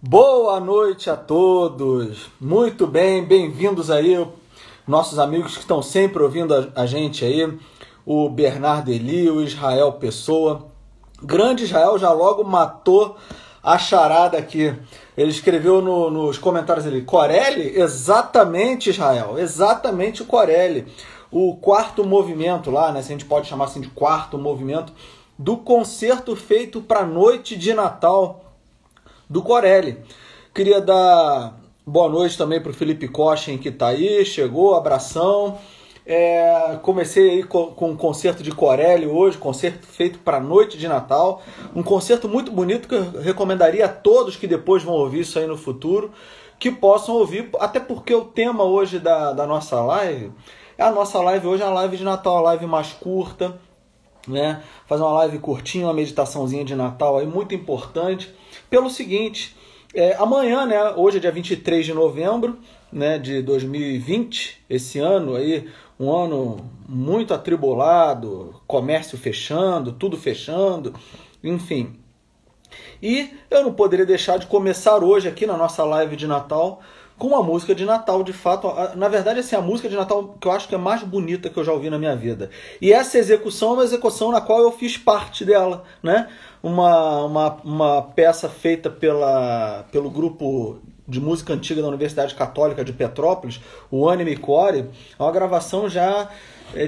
Boa noite a todos, muito bem, bem-vindos aí, nossos amigos que estão sempre ouvindo a gente aí, o Bernardo Eli, o Israel Pessoa. Grande Israel já logo matou a charada aqui. Ele escreveu nos comentários ali, Corelli? Exatamente, Israel, exatamente o Corelli. O quarto movimento lá, né, se a gente pode chamar assim de quarto movimento, do concerto feito para a noite de Natal do Corelli. Queria dar boa noite também para o Felipe Cochin, que está aí, chegou, abração. Comecei aí com um concerto de Corelli hoje, concerto feito para a noite de Natal, um concerto muito bonito que eu recomendaria a todos que depois vão ouvir isso aí no futuro, que possam ouvir, até porque o tema hoje da nossa live, a nossa live hoje é a live de Natal, a live mais curta, né? Fazer uma live curtinha, uma meditaçãozinha de Natal aí, muito importante, pelo seguinte, amanhã, né, hoje é dia 23 de novembro, né, de 2020, esse ano aí, um ano muito atribulado, comércio fechando, tudo fechando, enfim. E eu não poderia deixar de começar hoje aqui na nossa live de Natal com uma música de Natal, de fato. Na verdade, assim, a música de Natal que eu acho que é mais bonita que eu já ouvi na minha vida. E essa execução é uma execução na qual eu fiz parte dela, né? Uma peça feita pelo grupo de música antiga da Universidade Católica de Petrópolis, o Anime Core. É uma gravação já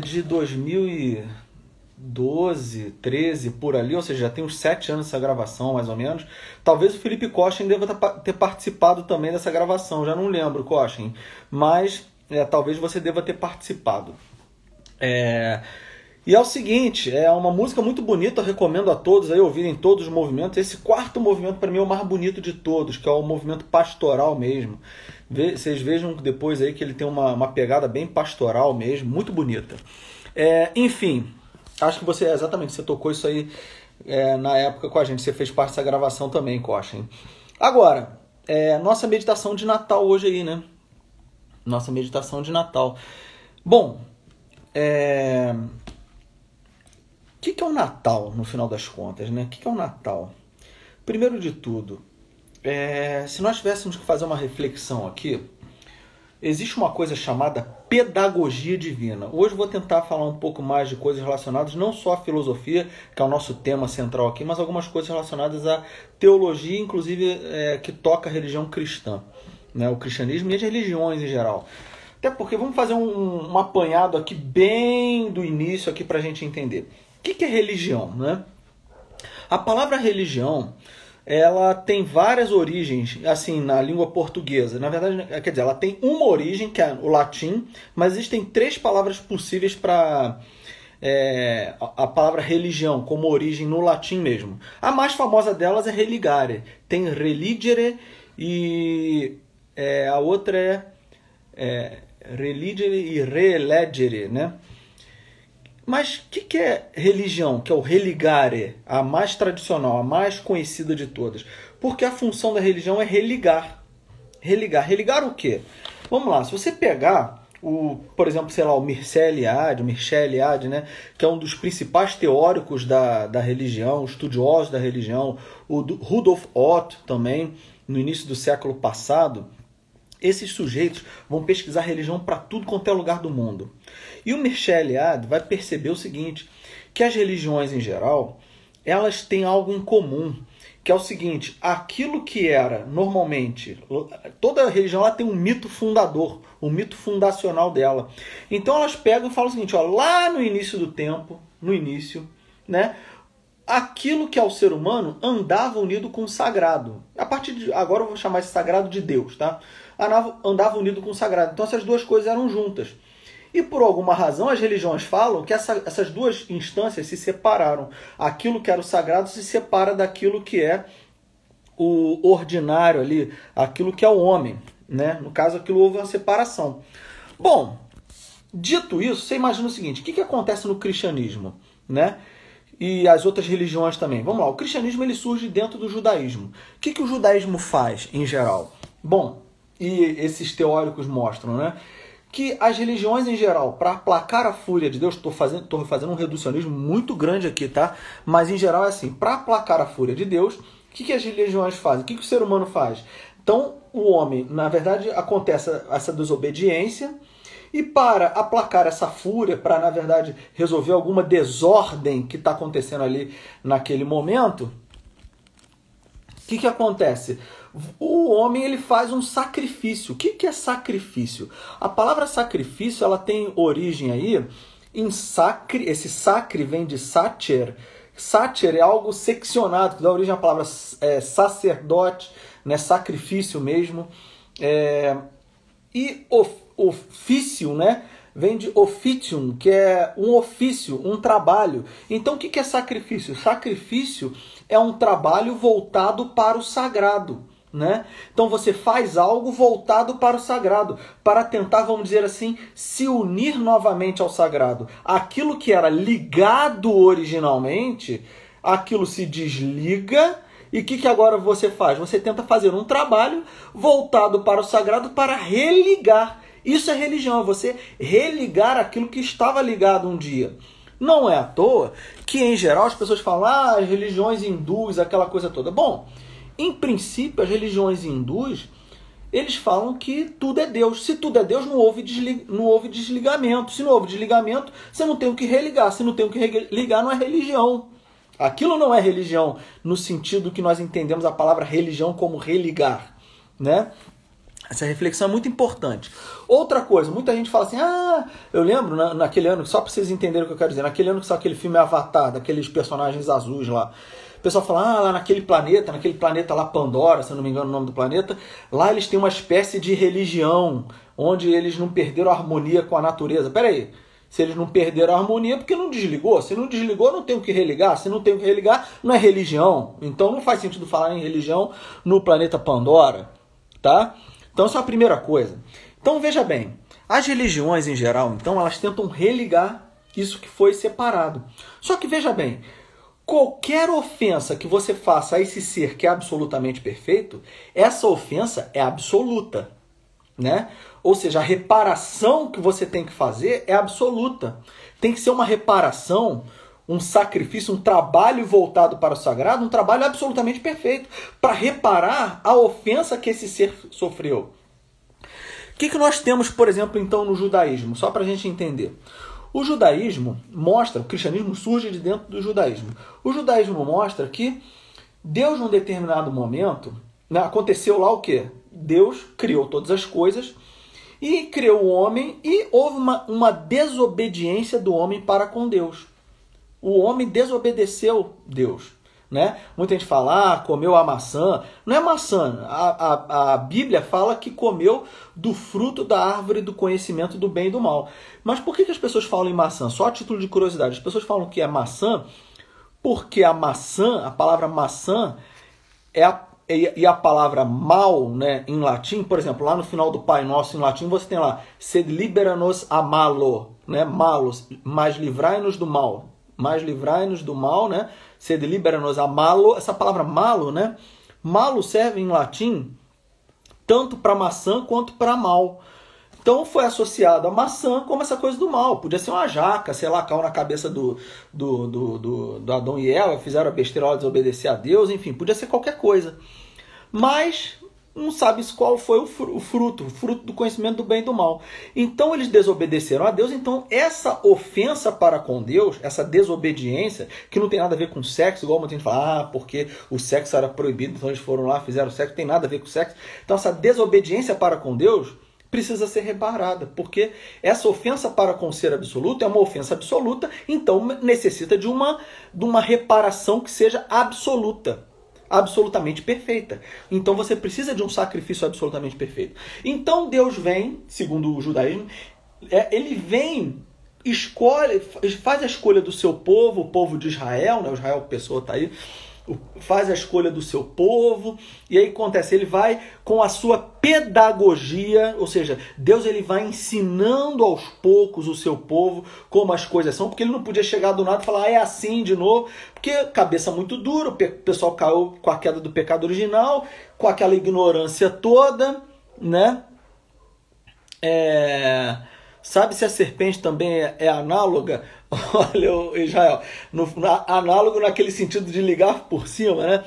de 2012, 13, por ali, ou seja, já tem uns 7 anos essa gravação, mais ou menos. Talvez o Felipe Cochin deva ter participado também dessa gravação, já não lembro, Cochin, mas talvez você deva ter participado. E é o seguinte, é uma música muito bonita, eu recomendo a todos aí ouvirem todos os movimentos. Esse quarto movimento para mim é o mais bonito de todos, que é o movimento pastoral mesmo. Vocês vejam depois aí que ele tem uma pegada bem pastoral mesmo, muito bonita. Enfim, acho que você tocou isso aí na época com a gente, você fez parte dessa gravação também, Cochin. Agora, nossa meditação de Natal hoje aí, né? Nossa meditação de Natal. Bom, o que é o Natal, no final das contas, né? O que é o Natal? Primeiro de tudo, se nós tivéssemos que fazer uma reflexão aqui, existe uma coisa chamada pedagogia divina. Hoje eu vou tentar falar um pouco mais de coisas relacionadas não só à filosofia, que é o nosso tema central aqui, mas algumas coisas relacionadas à teologia, inclusive que toca a religião cristã, né? O cristianismo e as religiões em geral. Até porque vamos fazer um apanhado aqui bem do início aqui para a gente entender. O que é religião, né? A palavra religião, ela tem várias origens, assim, na língua portuguesa. Na verdade, quer dizer, ela tem uma origem, que é o latim, mas existem 3 palavras possíveis para a palavra religião, como origem no latim mesmo. A mais famosa delas é religare. Tem religere e a outra é religere e relegere, né? Mas o que é religião, que é o religare, a mais tradicional, a mais conhecida de todas? Porque a função da religião é religar. Religar o quê? Vamos lá, se você pegar, por exemplo, sei lá, o Mircea Eliade, né, que é um dos principais teóricos da religião, estudiosos da religião, o Rudolf Otto também, no início do século passado, esses sujeitos vão pesquisar religião para tudo quanto é lugar do mundo. E o Mircea Eliade vai perceber o seguinte, que as religiões em geral, elas têm algo em comum, que é o seguinte, aquilo que era normalmente, toda religião ela tem um mito fundador, um mito fundacional dela. Então elas pegam e falam o seguinte, lá no início do tempo, né, aquilo que é o ser humano andava unido com o sagrado. A partir de agora eu vou chamar esse sagrado de Deus, tá? Andava unido com o sagrado. Então essas duas coisas eram juntas. E por alguma razão as religiões falam que essas duas instâncias se separaram. Aquilo que era o sagrado se separa daquilo que é o ordinário ali, aquilo que é o homem, né? No caso, aquilo houve uma separação. Bom, dito isso, você imagina o seguinte, o que acontece no cristianismo, né? E as outras religiões também. Vamos lá, o cristianismo ele surge dentro do judaísmo. O que o judaísmo faz, em geral? Bom, e esses teóricos mostram, né? Que as religiões em geral, para aplacar a fúria de Deus, estou fazendo um reducionismo muito grande aqui, tá? Mas em geral é assim, para aplacar a fúria de Deus, O que as religiões fazem? O que o ser humano faz? Então, o homem, na verdade, acontece essa desobediência, e para aplacar essa fúria, para, na verdade, resolver alguma desordem que está acontecendo ali naquele momento, o que acontece? O homem ele faz um sacrifício. O que é sacrifício? A palavra sacrifício ela tem origem aí em sacre. Esse sacre vem de sacer. Sacer é algo seccionado, que dá origem à palavra sacerdote, né? Sacrifício mesmo. E ofício, né? Vem de officium, que é um ofício, um trabalho. Então, o que é sacrifício? Sacrifício é um trabalho voltado para o sagrado, né? Então, você faz algo voltado para o sagrado, para tentar, vamos dizer assim, se unir novamente ao sagrado. Aquilo que era ligado originalmente, aquilo se desliga. E o que agora você faz? Você tenta fazer um trabalho voltado para o sagrado para religar. Isso é religião, é você religar aquilo que estava ligado um dia. Não é à toa que, em geral, as pessoas falam, as religiões hindus, aquela coisa toda. Bom, em princípio, as religiões hindus, eles falam que tudo é Deus. Se tudo é Deus, não houve desligamento. Se não houve desligamento, você não tem o que religar. Se não tem o que religar, não é religião. Aquilo não é religião no sentido que nós entendemos a palavra religião como religar, né? Essa reflexão é muito importante. Outra coisa, muita gente fala assim, eu lembro naquele ano, só para vocês entenderem o que eu quero dizer, naquele ano que saiu aquele filme Avatar, daqueles personagens azuis lá, o pessoal fala, lá naquele planeta lá Pandora, se eu não me engano o nome do planeta, lá eles têm uma espécie de religião, onde eles não perderam a harmonia com a natureza. Peraí, se eles não perderam a harmonia, porque não desligou? Se não desligou, não tem o que religar. Se não tem o que religar, não é religião. Então não faz sentido falar em religião no planeta Pandora, tá? Então essa é a primeira coisa. Então veja bem, as religiões em geral, então elas tentam religar isso que foi separado. Só que veja bem, qualquer ofensa que você faça a esse ser que é absolutamente perfeito, essa ofensa é absoluta, né? Ou seja, a reparação que você tem que fazer é absoluta. Tem que ser uma reparação, um sacrifício, um trabalho voltado para o sagrado, um trabalho absolutamente perfeito, para reparar a ofensa que esse ser sofreu. O que nós temos, por exemplo, então, no judaísmo? Só para a gente entender. O judaísmo mostra, o cristianismo surge de dentro do judaísmo. O judaísmo mostra que Deus, num determinado momento, né, aconteceu lá o quê? Deus criou todas as coisas e criou o homem e houve uma desobediência do homem para com Deus. O homem desobedeceu Deus, né? Muita gente fala, comeu a maçã. Não é maçã. A Bíblia fala que comeu do fruto da árvore do conhecimento do bem e do mal. Mas por que as pessoas falam em maçã? Só a título de curiosidade. As pessoas falam que é maçã porque a maçã, a palavra maçã, e a palavra mal, né, em latim, por exemplo, lá no final do Pai Nosso em latim, você tem lá, sed libera nos a malo, né, malos, mas livrai-nos do mal. Mas livrai-nos do mal, né? Sed libera-nos a malo. Essa palavra malo, né? Malo serve em latim tanto para maçã quanto para mal. Então foi associado a maçã como essa coisa do mal. Podia ser uma jaca, sei lá, caiu na cabeça do Adão e Eva, fizeram a besteira de desobedecer a Deus, enfim, podia ser qualquer coisa. Mas não sabe qual foi o fruto do conhecimento do bem e do mal. Então eles desobedeceram a Deus, então essa ofensa para com Deus, essa desobediência, que não tem nada a ver com sexo, igual muita gente fala, porque o sexo era proibido, então eles foram lá, fizeram sexo, tem nada a ver com sexo. Então essa desobediência para com Deus precisa ser reparada, porque essa ofensa para com o ser absoluto é uma ofensa absoluta, então necessita de uma reparação que seja absoluta. Absolutamente perfeita. Então você precisa de um sacrifício absolutamente perfeito. Então Deus vem, segundo o judaísmo, ele vem, escolhe, faz a escolha do seu povo, o povo de Israel, né? O Israel, pessoa está aí, faz a escolha do seu povo, e aí acontece, ele vai com a sua pedagogia, ou seja, Deus ele vai ensinando aos poucos o seu povo como as coisas são, porque ele não podia chegar do nada e falar, é assim de novo, porque cabeça muito dura, o pessoal caiu com a queda do pecado original, com aquela ignorância toda, né? Sabe se a serpente também é análoga? Olha, Israel, análogo naquele sentido de ligar por cima, né?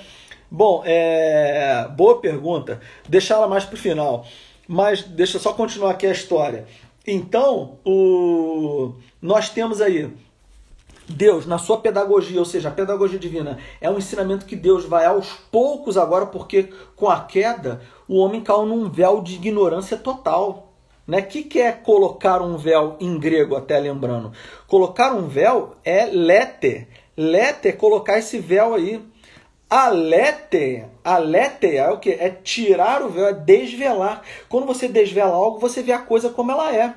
Bom, boa pergunta. Deixar ela mais para o final. Mas deixa eu só continuar aqui a história. Então, nós temos aí Deus, na sua pedagogia, ou seja, a pedagogia divina é um ensinamento que Deus vai aos poucos agora, porque com a queda, o homem caiu num véu de ignorância total. Né? O que é colocar um véu em grego, até lembrando? Colocar um véu é lete. Lete é colocar esse véu aí. Alete é o quê? É tirar o véu, é desvelar. Quando você desvela algo, você vê a coisa como ela é.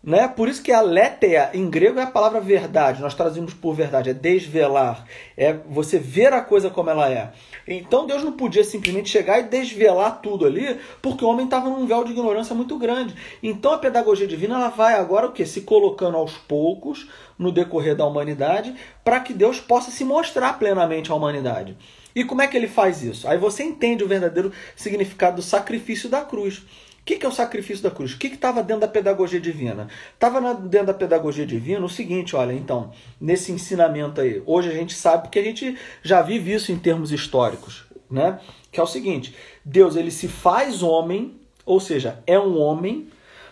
Né? Por isso que aletheia, em grego, é a palavra verdade. Nós traduzimos por verdade, é desvelar. É você ver a coisa como ela é. Então Deus não podia simplesmente chegar e desvelar tudo ali, porque o homem estava num véu de ignorância muito grande. Então a pedagogia divina ela vai agora o quê? Se colocando aos poucos no decorrer da humanidade, para que Deus possa se mostrar plenamente à humanidade. E como é que ele faz isso? Aí você entende o verdadeiro significado do sacrifício da cruz. O que é o sacrifício da cruz? O que estava dentro da pedagogia divina? Estava dentro da pedagogia divina o seguinte, olha, então, nesse ensinamento aí, hoje a gente sabe porque a gente já vive isso em termos históricos, né? Que é o seguinte, Deus ele se faz homem, ou seja, é um homem,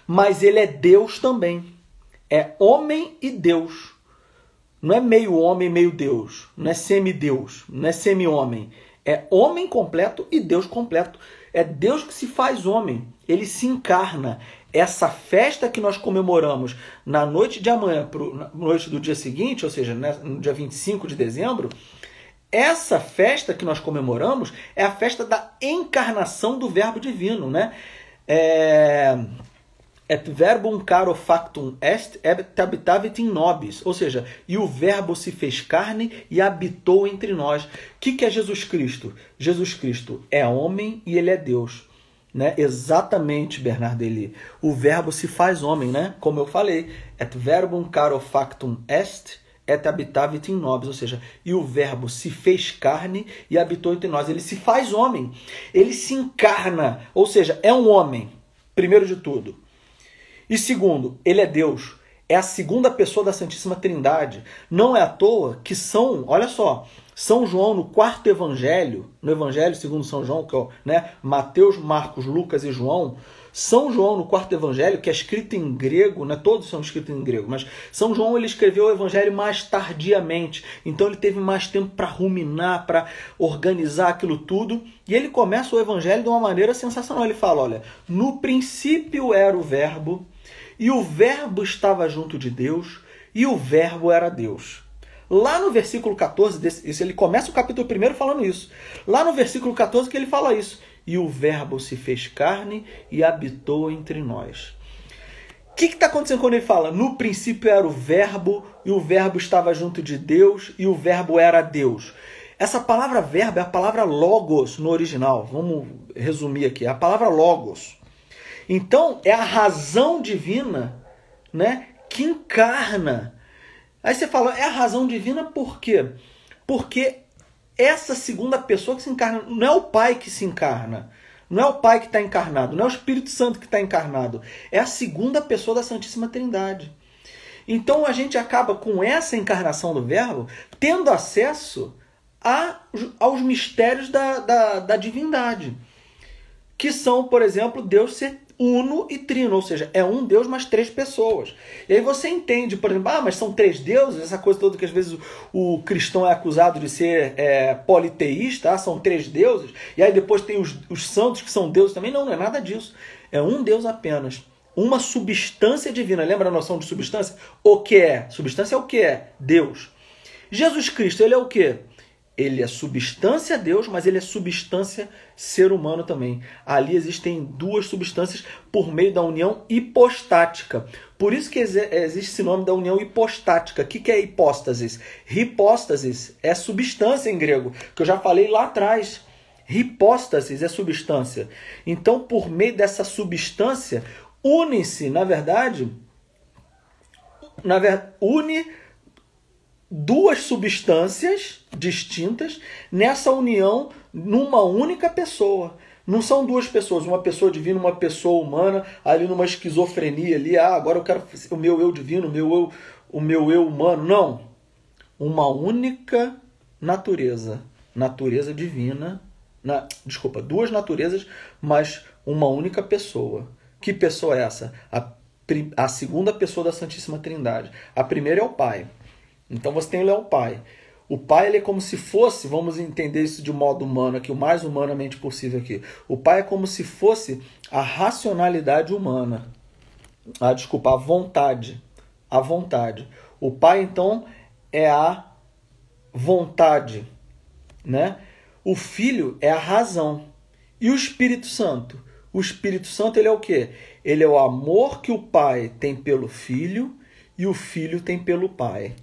mas ele é Deus também. É homem e Deus. Não é meio homem, meio Deus. Não é semi-Deus, não é semi-homem. É homem completo e Deus completo. É Deus que se faz homem. Ele se encarna. Essa festa que nós comemoramos na noite de amanhã, na noite do dia seguinte, ou seja, no dia 25 de dezembro, essa festa que nós comemoramos é a festa da encarnação do Verbo Divino, né? Et verbum caro factum est, et habitavit in nobis. Ou seja, e o verbo se fez carne e habitou entre nós. O que é Jesus Cristo? Jesus Cristo é homem e ele é Deus. Né? Exatamente, Bernardo Eli. O verbo se faz homem, né? Como eu falei. Et verbum caro factum est, et habitavit in nobis. Ou seja, e o verbo se fez carne e habitou entre nós. Ele se faz homem. Ele se encarna. Ou seja, é um homem, primeiro de tudo. E segundo, ele é Deus. É a segunda pessoa da Santíssima Trindade. Não é à toa que olha só, São João no quarto evangelho, no evangelho segundo São João, que é né, Mateus, Marcos, Lucas e João, São João no quarto evangelho, que é escrito em grego, né, todos são escritos em grego, mas São João ele escreveu o evangelho mais tardiamente, então ele teve mais tempo para ruminar, para organizar aquilo tudo, e ele começa o evangelho de uma maneira sensacional. Ele fala, olha, no princípio era o verbo, e o verbo estava junto de Deus, e o verbo era Deus. Lá no versículo 14, ele começa o capítulo 1 falando isso. Lá no versículo 14 que ele fala isso. E o verbo se fez carne e habitou entre nós. O que está acontecendo quando ele fala? No princípio era o verbo, e o verbo estava junto de Deus, e o verbo era Deus. Essa palavra verbo é a palavra logos no original. Vamos resumir aqui. É a palavra logos. Então, é a razão divina, né, que encarna. Aí você fala, é a razão divina por quê? Porque essa segunda pessoa que se encarna, não é o Pai que se encarna, não é o Pai que está encarnado, não é o Espírito Santo que está encarnado, é a segunda pessoa da Santíssima Trindade. Então a gente acaba com essa encarnação do Verbo tendo acesso aos mistérios da divindade, que são, por exemplo, Deus ser uno e trino, ou seja, é um Deus, mas três pessoas. E aí você entende, por exemplo, mas são três deuses, essa coisa toda que às vezes o cristão é acusado de ser politeísta, são três deuses, e aí depois tem os santos que são deuses também. Não é nada disso. É um Deus apenas. Uma substância divina. Lembra a noção de substância? O que é? Substância é o que é? Deus. Jesus Cristo, ele é o quê? Ele é substância Deus, mas ele é substância ser humano também. Ali existem duas substâncias por meio da união hipostática. Por isso que existe esse nome da união hipostática. O que é hipóstasis? Hipóstasis é substância em grego, que eu já falei lá atrás. Hipóstasis é substância. Então, por meio dessa substância, une-se, une duas substâncias distintas nessa união numa única pessoa. Não são duas pessoas, uma pessoa divina, uma pessoa humana, ali numa esquizofrenia ali, agora eu quero o meu eu divino, o meu eu humano. Não. Uma única natureza, natureza divina, duas naturezas, mas uma única pessoa. Que pessoa é essa? A segunda pessoa da Santíssima Trindade. A primeira é o Pai. Então você tem o Pai. O Pai ele é como se fosse, vamos entender isso de modo humano aqui, o mais humanamente possível aqui. O Pai é como se fosse a racionalidade humana. A vontade. A vontade. O Pai, então, é a vontade, né? O Filho é a razão. E o Espírito Santo? O Espírito Santo, ele é o quê? Ele é o amor que o Pai tem pelo Filho e o Filho tem pelo Pai.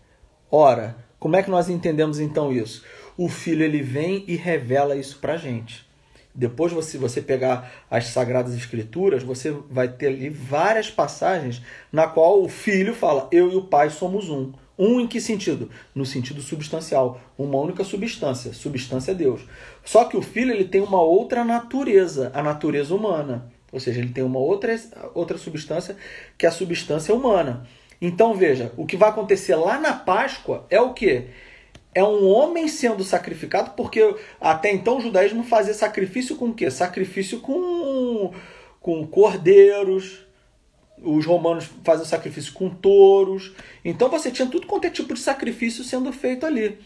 Ora, como é que nós entendemos então isso? O Filho, ele vem e revela isso pra gente. Depois, se você pegar as Sagradas Escrituras, você vai ter ali várias passagens na qual o Filho fala, eu e o Pai somos um. Um em que sentido? No sentido substancial. Uma única substância. Substância é Deus. Só que o Filho ele tem uma outra natureza, a natureza humana. Ou seja, ele tem uma outra substância que é a substância humana. Então, veja, o que vai acontecer lá na Páscoa é o quê? É um homem sendo sacrificado, porque até então o judaísmo fazia sacrifício com o quê? Sacrifício com cordeiros. Os romanos faziam sacrifício com touros. Então você tinha tudo quanto é tipo de sacrifício sendo feito ali.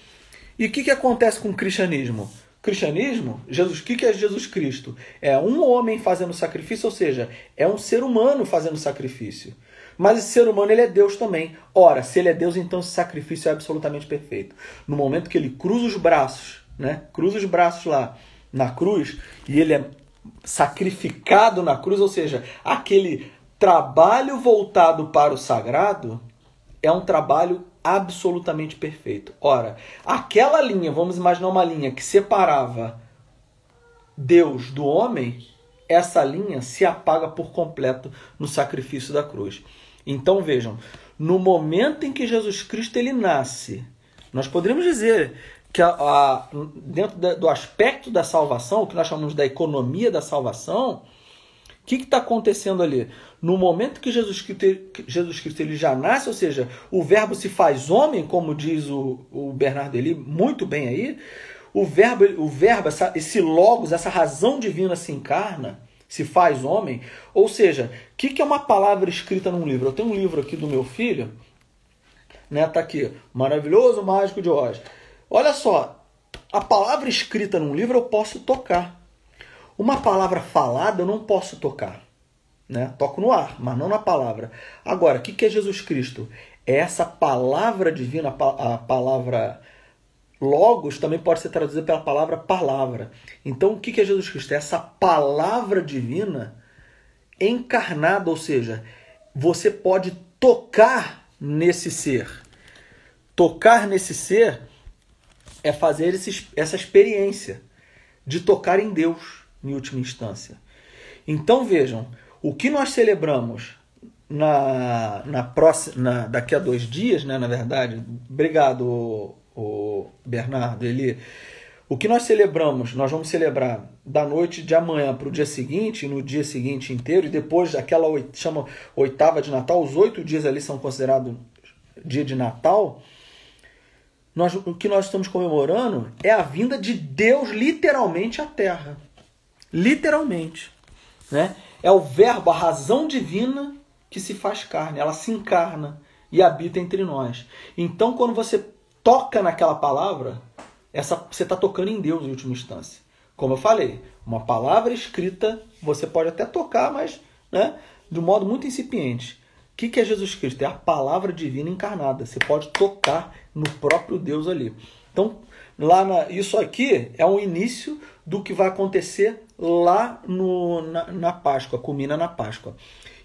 E o que acontece com o cristianismo? Cristianismo, o que é Jesus Cristo? É um homem fazendo sacrifício, ou seja, é um ser humano fazendo sacrifício. Mas esse ser humano ele é Deus também. Ora, se ele é Deus, então esse sacrifício é absolutamente perfeito. No momento que ele cruza os braços, né? Cruza os braços lá na cruz, e ele é sacrificado na cruz, ou seja, aquele trabalho voltado para o sagrado é um trabalho absolutamente perfeito. Ora, aquela linha, vamos imaginar uma linha que separava Deus do homem, essa linha se apaga por completo no sacrifício da cruz. Então vejam, no momento em que Jesus Cristo ele nasce, nós poderíamos dizer que dentro do aspecto da salvação, o que nós chamamos da economia da salvação, o que está acontecendo ali? No momento que Jesus Cristo ele já nasce, ou seja, o verbo se faz homem, como diz o Bernard Dely muito bem aí, o verbo esse logos, essa razão divina se encarna, se faz homem. Ou seja, o que é uma palavra escrita num livro? Eu tenho um livro aqui do meu filho, né? Tá aqui, Maravilhoso Mágico de Oz. Olha só, a palavra escrita num livro eu posso tocar. Uma palavra falada eu não posso tocar, né? Toco no ar, mas não na palavra. Agora, o que é Jesus Cristo? É essa palavra divina, a palavra logos também pode ser traduzida pela palavra palavra. Então, o que é Jesus Cristo? É essa palavra divina encarnada, ou seja, você pode tocar nesse ser. Tocar nesse ser é fazer essa experiência de tocar em Deus, em última instância. Então, vejam, o que nós celebramos daqui a 2 dias, né, na verdade, obrigado, o Bernardo, o que nós celebramos, nós vamos celebrar da noite de amanhã para o dia seguinte, no dia seguinte inteiro, e depois aquela chama oitava de Natal, os 8 dias ali são considerados dia de Natal. O que nós estamos comemorando é a vinda de Deus literalmente à Terra. Literalmente. Né? É o verbo, a razão divina que se faz carne. Ela se encarna e habita entre nós. Então, quando você toca naquela palavra, você está tocando em Deus em última instância. Como eu falei, uma palavra escrita você pode até tocar, mas, né, de um modo muito incipiente. O que é Jesus Cristo? É a palavra divina encarnada. Você pode tocar no próprio Deus ali. Então, isso aqui é o início do que vai acontecer lá na Páscoa, culmina na Páscoa.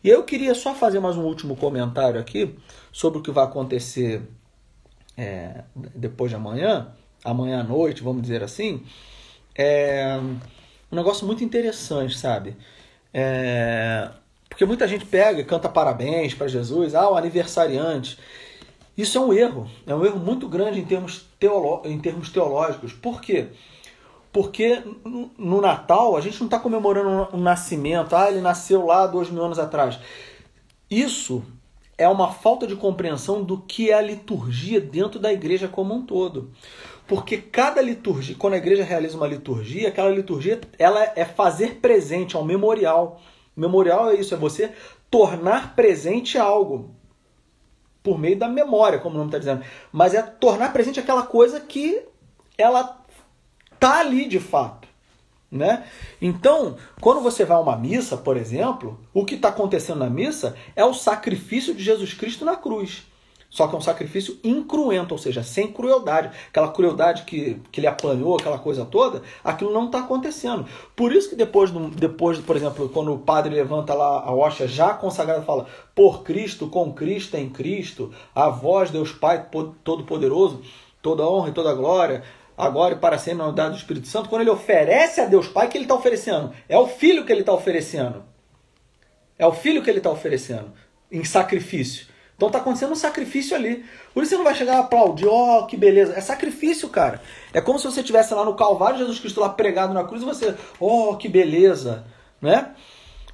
E eu queria só fazer mais um último comentário aqui sobre o que vai acontecer depois de amanhã à noite, vamos dizer assim. É um negócio muito interessante, sabe? Porque muita gente pega e canta parabéns para Jesus, o aniversariante. Isso é um erro muito grande em termos teológicos. Por quê? Porque no Natal a gente não está comemorando um nascimento, ele nasceu lá 2000 anos atrás. Isso é uma falta de compreensão do que é a liturgia dentro da igreja como um todo. Porque cada liturgia, quando a igreja realiza uma liturgia, aquela liturgia ela é fazer presente, é um memorial. Memorial é isso, é você tornar presente algo por meio da memória, como o nome está dizendo. Mas é tornar presente aquela coisa que ela está ali de fato. Né? Então, quando você vai a uma missa, por exemplo, o que está acontecendo na missa é o sacrifício de Jesus Cristo na cruz. Só que é um sacrifício incruento, ou seja, sem crueldade. Aquela crueldade que ele apanhou, aquela coisa toda, aquilo não está acontecendo. Por isso que depois, por exemplo, quando o padre levanta lá a hóstia já consagrada, fala: por Cristo, com Cristo, em Cristo, a vós, Deus Pai Todo-Poderoso, toda honra e toda glória, agora e para sempre na unidade do Espírito Santo. Quando ele oferece a Deus Pai, o que ele está oferecendo? É o Filho que ele está oferecendo. É o Filho que ele está oferecendo em sacrifício. Então está acontecendo um sacrifício ali. Por isso você não vai chegar a aplaudir, ó, que beleza. É sacrifício, cara. É como se você estivesse lá no Calvário, Jesus Cristo lá pregado na cruz, e você, ó, que beleza. Né?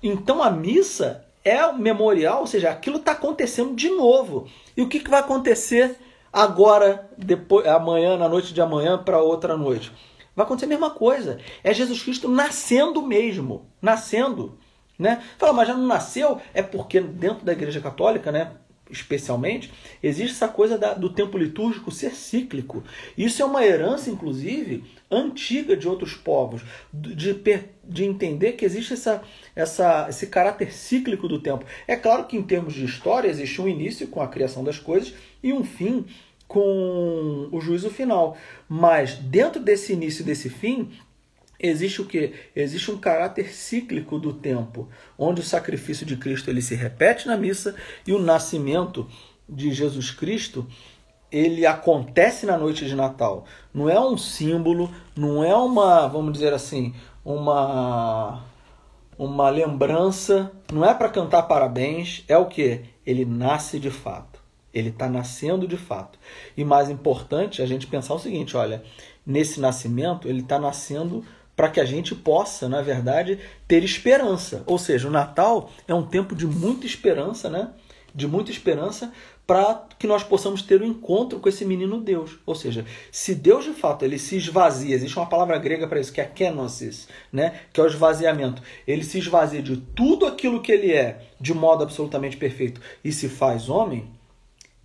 Então a missa é o memorial, ou seja, aquilo está acontecendo de novo. E o que vai acontecer agora, depois, amanhã, na noite de amanhã para outra noite? Vai acontecer a mesma coisa. É Jesus Cristo nascendo mesmo. Nascendo. Né? Fala, mas já não nasceu? É porque dentro da Igreja Católica, né, especialmente, existe essa coisa do tempo litúrgico ser cíclico. Isso é uma herança, inclusive, antiga de outros povos, de entender que existe esse caráter cíclico do tempo. É claro que em termos de história existe um início com a criação das coisas e um fim com o juízo final. Mas dentro desse início e desse fim, existe o quê? Existe um caráter cíclico do tempo, onde o sacrifício de Cristo ele se repete na missa e o nascimento de Jesus Cristo ele acontece na noite de Natal. Não é um símbolo, não é uma, vamos dizer assim, uma lembrança, não é para cantar parabéns, é o quê? Ele nasce de fato. Ele está nascendo de fato. E mais importante, a gente pensar o seguinte, olha, nesse nascimento, ele está nascendo para que a gente possa, na verdade, ter esperança. Ou seja, o Natal é um tempo de muita esperança, né? De muita esperança para que nós possamos ter um encontro com esse menino Deus. Ou seja, se Deus de fato ele se esvazia, existe uma palavra grega para isso, que é kenosis, né? Que é o esvaziamento. Ele se esvazia de tudo aquilo que ele é, de modo absolutamente perfeito, e se faz homem.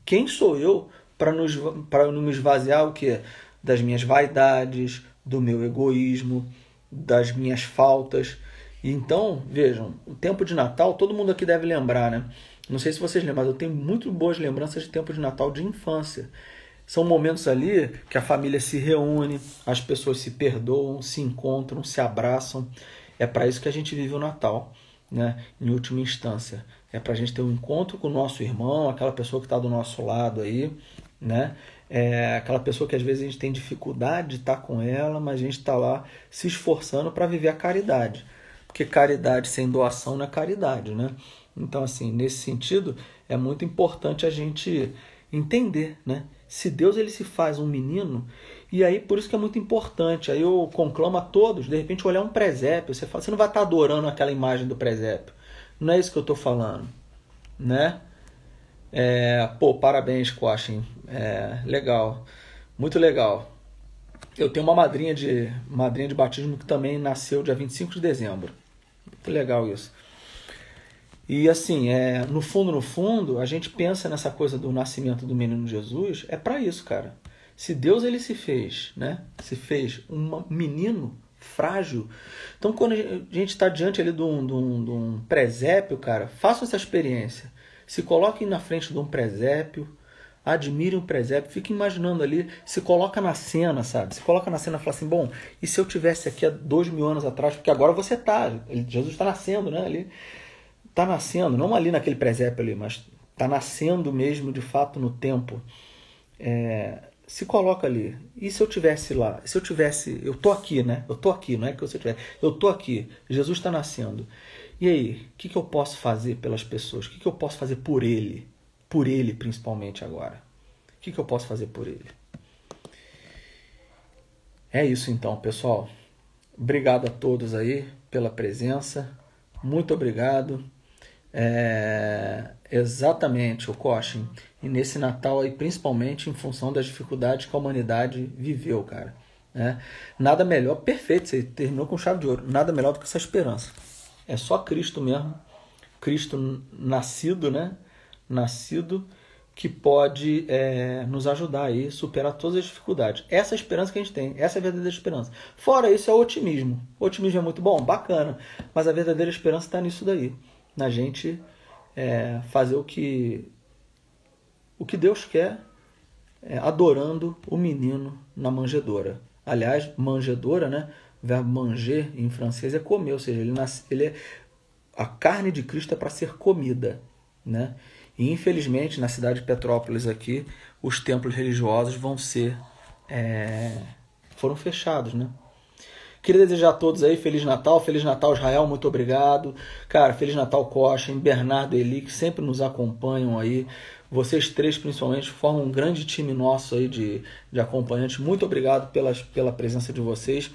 Quem sou eu para não me esvaziar o quê? Das minhas vaidades, do meu egoísmo, das minhas faltas. Então, vejam, o tempo de Natal, todo mundo aqui deve lembrar, né? Não sei se vocês lembram, mas eu tenho muito boas lembranças de tempo de Natal de infância. São momentos ali que a família se reúne, as pessoas se perdoam, se encontram, se abraçam. É para isso que a gente vive o Natal, né? Em última instância. É para a gente ter um encontro com o nosso irmão, aquela pessoa que está do nosso lado aí, né? É aquela pessoa que às vezes a gente tem dificuldade de estar com ela, mas a gente está lá se esforçando para viver a caridade. Porque caridade sem doação não é caridade, né? Então, assim, nesse sentido, é muito importante a gente entender, né? Se Deus ele se faz um menino, e aí por isso que é muito importante. Aí eu conclamo a todos, de repente olhar um presépio, você fala, você não vai estar adorando aquela imagem do presépio. Não é isso que eu estou falando, né? Parabéns, Quashin. Legal, muito legal. Eu tenho uma madrinha de batismo que também nasceu dia 25 de dezembro. Muito legal isso. E assim, no fundo, a gente pensa nessa coisa do nascimento do menino Jesus, é para isso, cara. Se Deus ele se fez, né? Se fez um menino frágil. Então, quando a gente está diante ali de um presépio, cara, façam essa experiência. Se coloquem na frente de um presépio, admirem o presépio, fiquem imaginando ali, se coloca na cena, sabe? Se coloca na cena e fala assim, bom, e se eu tivesse aqui há 2000 anos atrás, porque agora você está, Jesus está nascendo, né? Ali está nascendo, não ali naquele presépio ali, mas está nascendo mesmo de fato no tempo. Se coloca ali. E se eu tivesse lá? Se eu tivesse, eu tô aqui, né? Eu tô aqui, não é que você tivesse. Eu tô aqui. Jesus está nascendo. E aí, o que eu posso fazer pelas pessoas? O que eu posso fazer por ele? Por ele, principalmente agora. O que eu posso fazer por ele? É isso então, pessoal. Obrigado a todos aí pela presença. Muito obrigado. Exatamente, o Cochin. E nesse Natal aí, principalmente em função das dificuldades que a humanidade viveu, cara. Né? Nada melhor, perfeito, você terminou com chave de ouro. Nada melhor do que essa esperança. É só Cristo mesmo. Cristo nascido, né? Nascido que pode nos ajudar aí a superar todas as dificuldades. Essa é a esperança que a gente tem. Essa é a verdadeira esperança. Fora isso é o otimismo. O otimismo é muito bom? Bacana. Mas a verdadeira esperança está nisso daí. Na gente fazer o que Deus quer, adorando o menino na manjedoura. Aliás, manjedoura, né? O verbo manger em francês é comer, ou seja, a carne de Cristo é para ser comida, né? E infelizmente na cidade de Petrópolis aqui os templos religiosos foram fechados, né? Queria desejar a todos aí Feliz Natal Israel, muito obrigado. Cara, Feliz Natal Cochin, Bernardo e Eli, que sempre nos acompanham aí. Vocês três, principalmente, formam um grande time nosso aí de acompanhantes. Muito obrigado pela presença de vocês.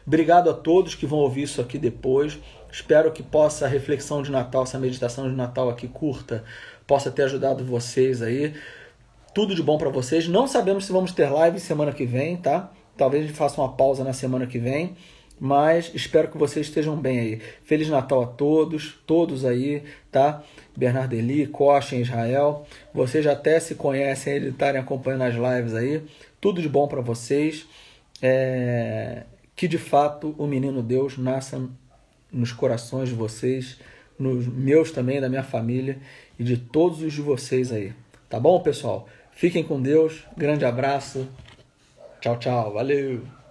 Obrigado a todos que vão ouvir isso aqui depois. Espero que a reflexão de Natal, essa meditação de Natal aqui curta, possa ter ajudado vocês aí. Tudo de bom para vocês. Não sabemos se vamos ter live semana que vem, tá? Talvez a gente faça uma pausa na semana que vem, mas espero que vocês estejam bem aí. Feliz Natal a todos aí, tá? Bernardo Eli, Cochin, Israel. Vocês já até se conhecem aí de estarem acompanhando as lives aí. Tudo de bom para vocês. Que de fato o menino Deus nasça nos corações de vocês, nos meus também, da minha família e de todos os de vocês aí. Tá bom, pessoal? Fiquem com Deus. Grande abraço. Tchau, tchau. Valeu!